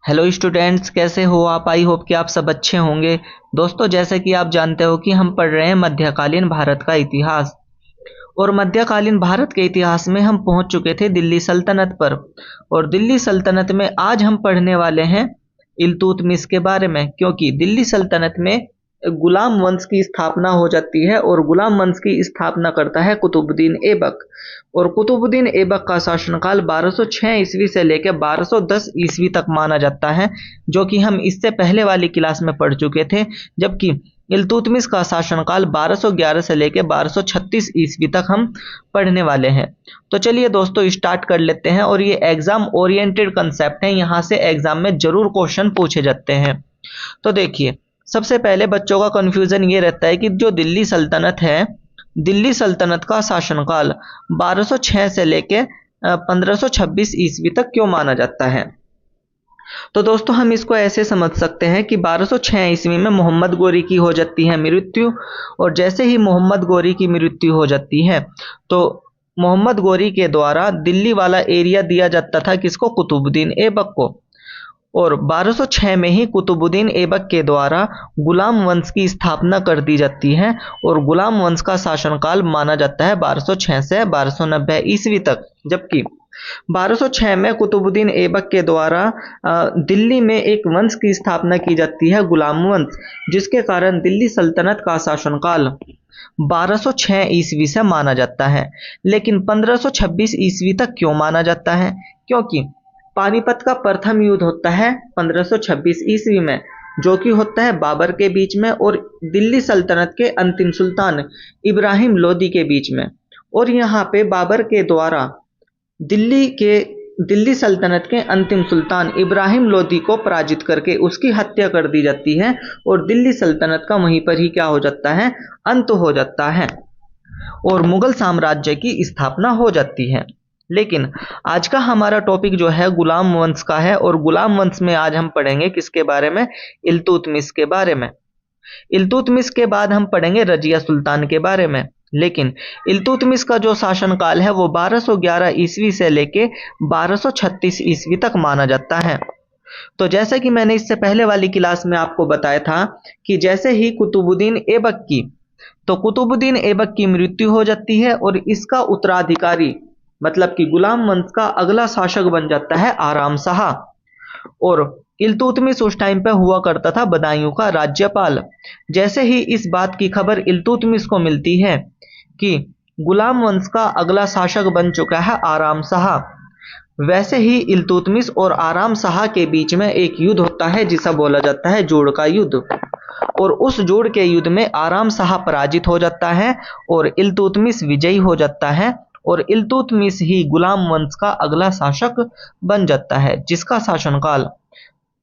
Hello students, कैसे हो आप। आई होप कि आप सब अच्छे होंगे। दोस्तों, जैसे कि आप जानते हो कि हम पढ़ रहे हैं मध्यकालीन भारत का इतिहास। और मध्यकालीन भारत के इतिहास में हम पहुंच चुके थे दिल्ली सल्तनत पर। और दिल्ली सल्तनत में आज हम पढ़ने वाले हैं इल्तुतमिश के बारे में, क्योंकि दिल्ली सल्तनत में गुलाम वंश की स्थापना हो जाती है और गुलाम वंश की स्थापना करता है कुतुबुद्दीन ऐबक। और कुतुबुद्दीन ऐबक का शासनकाल 1206 ईस्वी से लेकर 1210 ईस्वी तक माना जाता है, जो कि हम इससे पहले वाली क्लास में पढ़ चुके थे। जबकि इल्तुतमिश का शासनकाल 1211 से लेकर 1236 ईस्वी तक हम पढ़ने वाले हैं। तो चलिए दोस्तों, स्टार्ट कर लेते हैं। और ये एग्जाम ओरिएंटेड कंसेप्ट है, यहाँ से एग्जाम में जरूर क्वेश्चन पूछे जाते हैं। तो देखिए, सबसे पहले बच्चों का कंफ्यूजन ये रहता है कि जो दिल्ली सल्तनत है, दिल्ली सल्तनत का शासनकाल 1206 से लेके 1526 ईस्वी तक क्यों माना जाता है। तो दोस्तों, हम इसको ऐसे समझ सकते हैं कि 1206 ईस्वी में मोहम्मद गोरी की हो जाती है मृत्यु। और जैसे ही मोहम्मद गोरी की मृत्यु हो जाती है, तो मोहम्मद गोरी के द्वारा दिल्ली वाला एरिया दिया जाता था किसको, कुतुबुद्दीन ऐबक को। और 1206 में ही कुतुबुद्दीन ऐबक के द्वारा गुलाम वंश की स्थापना कर दी जाती है। और गुलाम वंश का शासनकाल माना जाता है 1206 से 1290 ईस्वी तक। जबकि 1206 में कुतुबुद्दीन ऐबक के द्वारा दिल्ली में एक वंश की स्थापना की जाती है, गुलाम वंश, जिसके कारण दिल्ली सल्तनत का शासनकाल 1206 ईस्वी से माना जाता है। लेकिन 1526 ईस्वी तक क्यों माना जाता है, क्योंकि पानीपत का प्रथम युद्ध होता है 1526 ईस्वी में, जो कि होता है बाबर के बीच में और दिल्ली सल्तनत के अंतिम सुल्तान इब्राहिम लोदी के बीच में। और यहाँ पे बाबर के द्वारा दिल्ली सल्तनत के अंतिम सुल्तान इब्राहिम लोदी को पराजित करके उसकी हत्या कर दी जाती है। और दिल्ली सल्तनत का वहीं पर ही क्या हो जाता है, अंत हो जाता है और मुगल साम्राज्य की स्थापना हो जाती है। लेकिन आज का हमारा टॉपिक जो है गुलाम वंश का है। और गुलाम वंश में आज हम पढ़ेंगे किसके बारे में, इल्तुतमिश के बारे में। इल्तुतमिश के बाद हम पढ़ेंगे रजिया सुल्तान के बारे में। लेकिन इल्तुतमिश का जो शासनकाल है वो 1211 ईस्वी से लेके 1236 ईस्वी तक माना जाता है। तो जैसे कि मैंने इससे पहले वाली क्लास में आपको बताया था कि जैसे ही कुतुबुद्दीन ऐबक की मृत्यु हो जाती है और इसका उत्तराधिकारी मतलब कि गुलाम वंश का अगला शासक बन जाता है आराम शाह। और इल्तुतमिश उस टाइम पे हुआ करता था बदायूं का राज्यपाल। जैसे ही इस बात की खबर इल्तुतमिश को मिलती है कि गुलाम वंश का अगला शासक बन चुका है आराम शाह, वैसे ही इल्तुतमिश और आराम शाह के बीच में एक युद्ध होता है जिसे बोला जाता है जोड़ का युद्ध। और उस जोड़ के युद्ध में आराम शाह पराजित हो जाता है और इल्तुतमिश विजयी हो जाता है। और इल्तुतमिश ही गुलाम वंश का अगला शासक बन जाता है, जिसका शासनकाल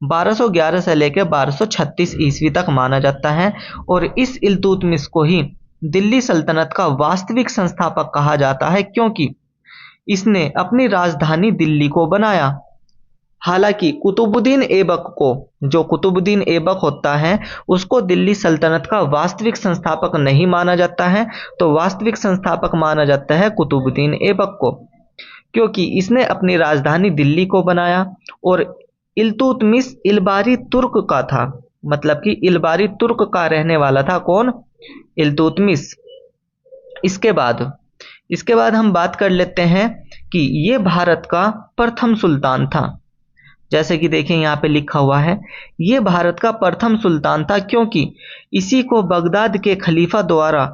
1211 से लेकर 1236 ईस्वी तक माना जाता है। और इस इल्तुतमिश को ही दिल्ली सल्तनत का वास्तविक संस्थापक कहा जाता है, क्योंकि इसने अपनी राजधानी दिल्ली को बनाया। हालांकि कुतुबुद्दीन ऐबक होता है, उसको दिल्ली सल्तनत का वास्तविक संस्थापक नहीं माना जाता है। तो वास्तविक संस्थापक माना जाता है कुतुबुद्दीन ऐबक को, क्योंकि इसने अपनी राजधानी दिल्ली को बनाया। और इल्तुतमिश इलबारी तुर्क का था, मतलब कि इलबारी तुर्क का रहने वाला था। कौन, इल्तुतमिश। इसके बाद हम बात कर लेते हैं कि ये भारत का प्रथम सुल्तान था। जैसे कि देखिए यहाँ पे लिखा हुआ है, ये भारत का प्रथम सुल्तान था, क्योंकि इसी को बगदाद के खलीफा द्वारा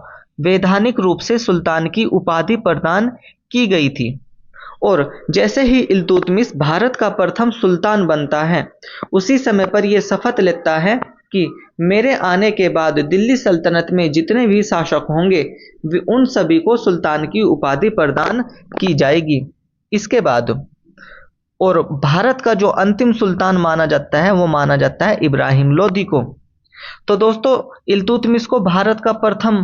वैधानिक रूप से सुल्तान की उपाधि प्रदान की गई थी। और जैसे ही इल्तुतमिश भारत का प्रथम सुल्तान बनता है, उसी समय पर यह शपथ लेता है कि मेरे आने के बाद दिल्ली सल्तनत में जितने भी शासक होंगे उन सभी को सुल्तान की उपाधि प्रदान की जाएगी। इसके बाद और भारत का जो अंतिम सुल्तान माना जाता है वो माना जाता है इब्राहिम लोदी को। तो दोस्तों, इल्तुतमिश को भारत का प्रथम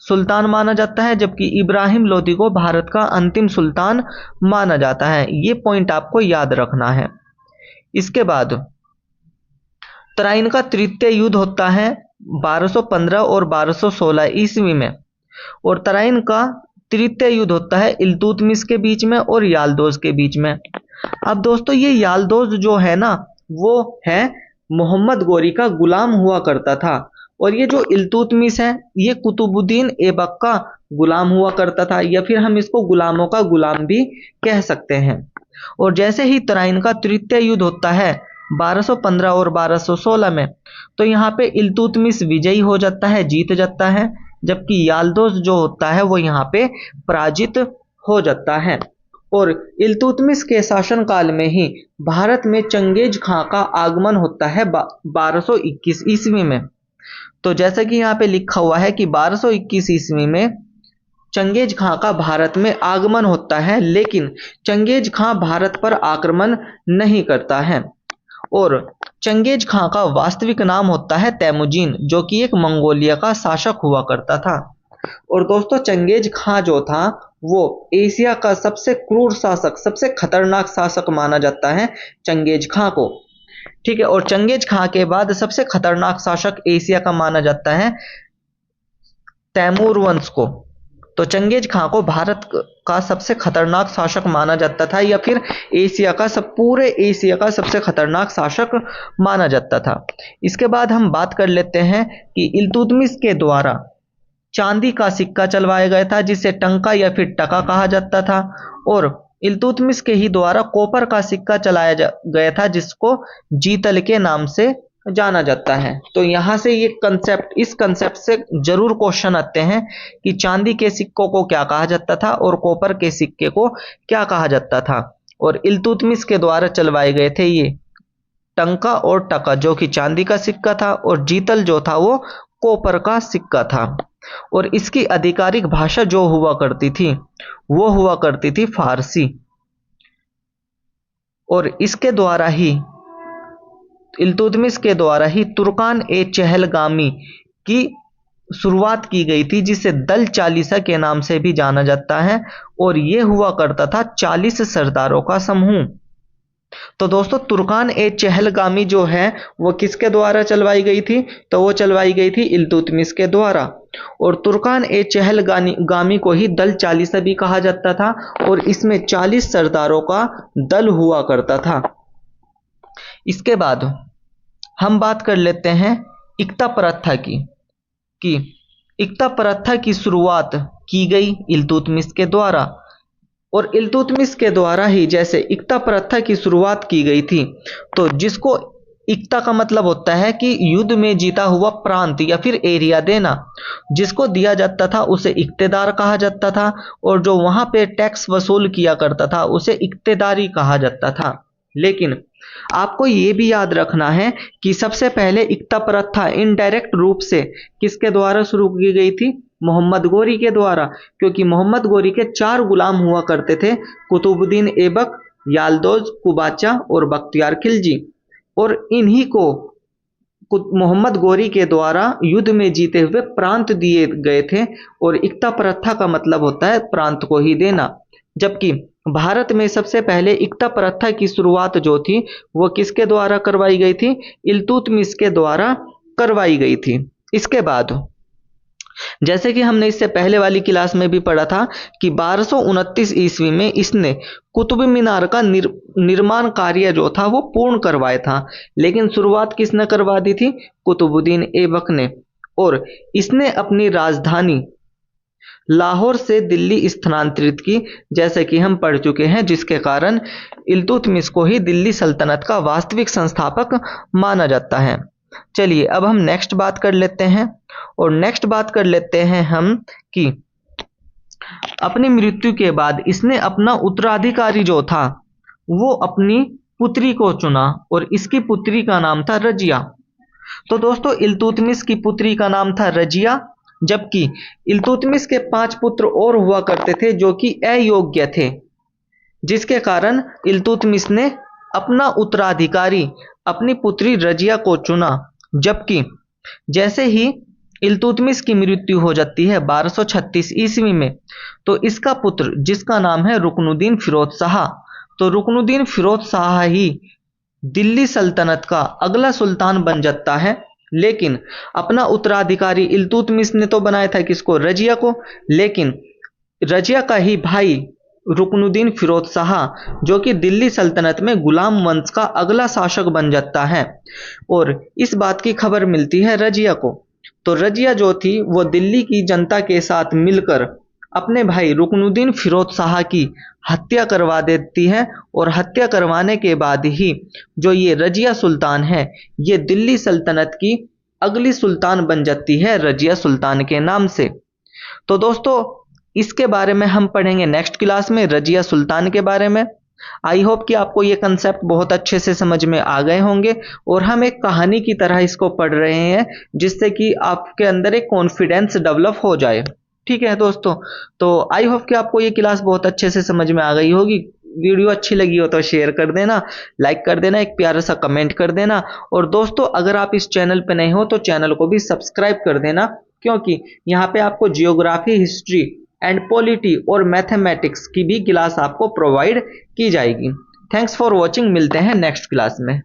सुल्तान माना जाता है, जबकि इब्राहिम लोदी को भारत का अंतिम सुल्तान माना जाता है। ये पॉइंट आपको याद रखना है। इसके बाद तराइन का तृतीय युद्ध होता है 1215 और 1216 ईस्वी में। और तराइन का तृतीय युद्ध होता है इल्तुतमिश के बीच में और याल्दोज के बीच में। अब दोस्तों, ये याल्दोज जो है ना, वो है मोहम्मद गोरी का गुलाम हुआ करता था। और ये जो इल्तुतमिश है ये कुतुबुद्दीन ऐबक का गुलाम हुआ करता था, या फिर हम इसको गुलामों का गुलाम भी कह सकते हैं। और जैसे ही तराइन का तृतीय युद्ध होता है 1215 और 1216 में, तो यहाँ पे इल्तुतमिश विजयी हो जाता है, जीत जाता है, जबकि याल्दोज जो होता है वो यहाँ पे पराजित हो जाता है। और इल्तुतमिश के शासनकाल में ही भारत में चंगेज खां का आगमन होता है 1221 ईस्वी में। तो जैसा कि यहाँ पे लिखा हुआ है कि 1221 ईस्वी में चंगेज खां का भारत में आगमन होता है, लेकिन चंगेज खां भारत पर आक्रमण नहीं करता है। और चंगेज खां का वास्तविक नाम होता है तैमुजीन, जो कि एक मंगोलिया का शासक हुआ करता था। और दोस्तों चंगेज खां जो था वो एशिया का सबसे क्रूर शासक, सबसे खतरनाक शासक माना जाता है चंगेज खां को। ठीक है, और चंगेज खां के बाद सबसे खतरनाक शासक एशिया का माना जाता है तैमूर वंश को। तो चंगेज खां को भारत का सबसे खतरनाक शासक माना जाता था, या फिर एशिया का पूरे एशिया का सबसे खतरनाक शासक माना जाता था। इसके बाद हम बात कर लेते हैं कि इल्तुतमिश के द्वारा चांदी का सिक्का चलवाया गया था, जिसे टंका या फिर टका कहा जाता था। और इल्तुतमिश के ही द्वारा कॉपर का सिक्का चलाया गया था, जिसको जीतल के नाम से जाना जाता है। तो यहाँ से ये कंसेप्ट, इस कंसेप्ट से जरूर क्वेश्चन आते हैं कि चांदी के सिक्कों को क्या कहा जाता था और कॉपर के सिक्के को क्या कहा जाता था। और इल्तुतमिश के द्वारा चलवाए गए थे ये टंका और टका, जो कि चांदी का सिक्का था, और जीतल जो था वो कॉपर का सिक्का था। और इसकी आधिकारिक भाषा जो हुआ करती थी वो हुआ करती थी फारसी। और इसके द्वारा ही, इल्तुतमिश के द्वारा ही तुर्कान ए चहलगामी की शुरुआत की गई थी, जिसे दल चालीसा के नाम से भी जाना जाता है। और यह हुआ करता था 40 सरदारों का समूह। तो दोस्तों तुर्कान ए चहलगामी जो है वो किसके द्वारा चलवाई गई थी? तो वो चलवाई गई थी इल्तुतमिश के द्वारा। और तुर्कान ए चहलगामी को ही दल चालीसा भी कहा जाता था, और इसमें 40 सरदारों का दल हुआ करता था। इसके बाद हम बात कर लेते हैं इक्ता प्रथा की, कि इक्ता प्रथा की शुरुआत की गई इल्तुतमिश के द्वारा। और इल्तुतमिश के द्वारा ही जैसे इक्ता प्रथा की शुरुआत की गई थी, तो जिसको इक्ता का मतलब होता है कि युद्ध में जीता हुआ प्रांत या फिर एरिया देना, जिसको दिया जाता था उसे इक्तेदार कहा जाता था। और जो वहां पे टैक्स वसूल किया करता था उसे इक्तेदारी कहा जाता था। लेकिन आपको ये भी याद रखना है कि सबसे पहले इक्ता प्रथा इनडायरेक्ट रूप से किसके द्वारा शुरू की गई थी? मोहम्मद गोरी के द्वारा, क्योंकि मोहम्मद गोरी के 4 गुलाम हुआ करते थे, कुतुबुद्दीन ऐबक, याल्दोज, कुबाचा और बख्तियार खिलजी। और इन्हीं को मोहम्मद गोरी के द्वारा युद्ध में जीते हुए प्रांत दिए गए थे। और इक्ता प्रथा का मतलब होता है प्रांत को ही देना। जबकि भारत में सबसे पहले इक्ता प्रथा की शुरुआत जो थी वो किसके द्वारा करवाई गई थी? इल्तुतमिश के द्वारा करवाई गई थी। इसके बाद जैसे कि हमने इससे पहले वाली क्लास में भी पढ़ा था कि 1229 ईस्वी में इसने कुतुब मीनार का निर्माण कार्य जो था वो पूर्ण करवाया था। लेकिन शुरुआत किसने करवा दी थी? कुतुबुद्दीन ऐबक ने। और इसने अपनी राजधानी लाहौर से दिल्ली स्थानांतरित की, जैसे कि हम पढ़ चुके हैं, जिसके कारण इल्तुतमिश को ही दिल्ली सल्तनत का वास्तविक संस्थापक माना जाता है। चलिए अब हम नेक्स्ट बात कर लेते हैं। और नेक्स्ट बात कर लेते हैं हम कि अपनी मृत्यु के बाद इसने अपना उत्तराधिकारी जो था वो अपनी पुत्री को चुना, और इसकी पुत्री का नाम था रजिया। तो दोस्तों इल्तुतमिश की पुत्री का नाम था रजिया, जबकि इल्तुतमिश के 5 पुत्र और हुआ करते थे जो कि अयोग्य थे, जिसके कारण इल्तुतमिश ने अपना उत्तराधिकारी अपनी पुत्री रजिया को चुना। जबकि जैसे ही इल्तुतमिश की मृत्यु हो जाती है 1236 ईस्वी में, तो इसका पुत्र जिसका नाम है रुकनुद्दीन फिरोज शाह, तो रुकनुद्दीन फिरोज शाह ही दिल्ली सल्तनत का अगला सुल्तान बन जाता है। लेकिन अपना उत्तराधिकारी इल्तुतमिश ने तो बनाया था किसको? रजिया को। लेकिन रजिया का ही भाई रुकनुद्दीन फिरोज शाह, जो कि दिल्ली सल्तनत में गुलाम वंश का अगला शासक बन जाता है। और इस बात की खबर मिलती है रजिया को। तो रजिया जो थी वो दिल्ली की जनता के साथ मिलकर अपने भाई रुकनुद्दीन फिरोज शाह की हत्या करवा देती है। और हत्या करवाने के बाद ही जो ये रजिया सुल्तान है, ये दिल्ली सल्तनत की अगली सुल्तान बन जाती है रजिया सुल्तान के नाम से। तो दोस्तों, इसके बारे में हम पढ़ेंगे नेक्स्ट क्लास में, रजिया सुल्तान के बारे में। आई होप कि आपको ये कंसेप्ट बहुत अच्छे से समझ में आ गए होंगे और हम एक कहानी की तरह इसको पढ़ रहे हैं, जिससे कि आपके अंदर एक कॉन्फिडेंस डेवलप हो जाए। ठीक है दोस्तों, तो आई होप कि आपको ये क्लास बहुत अच्छे से समझ में आ गई होगी। वीडियो अच्छी लगी हो तो शेयर कर देना, लाइक कर देना, एक प्यारा सा कमेंट कर देना। और दोस्तों, अगर आप इस चैनल पे नए हो तो चैनल को भी सब्सक्राइब कर देना, क्योंकि यहाँ पे आपको जियोग्राफी, हिस्ट्री एंड पॉलिटी और मैथमेटिक्स की भी क्लास आपको प्रोवाइड की जाएगी। थैंक्स फॉर वॉचिंग, मिलते हैं नेक्स्ट क्लास में।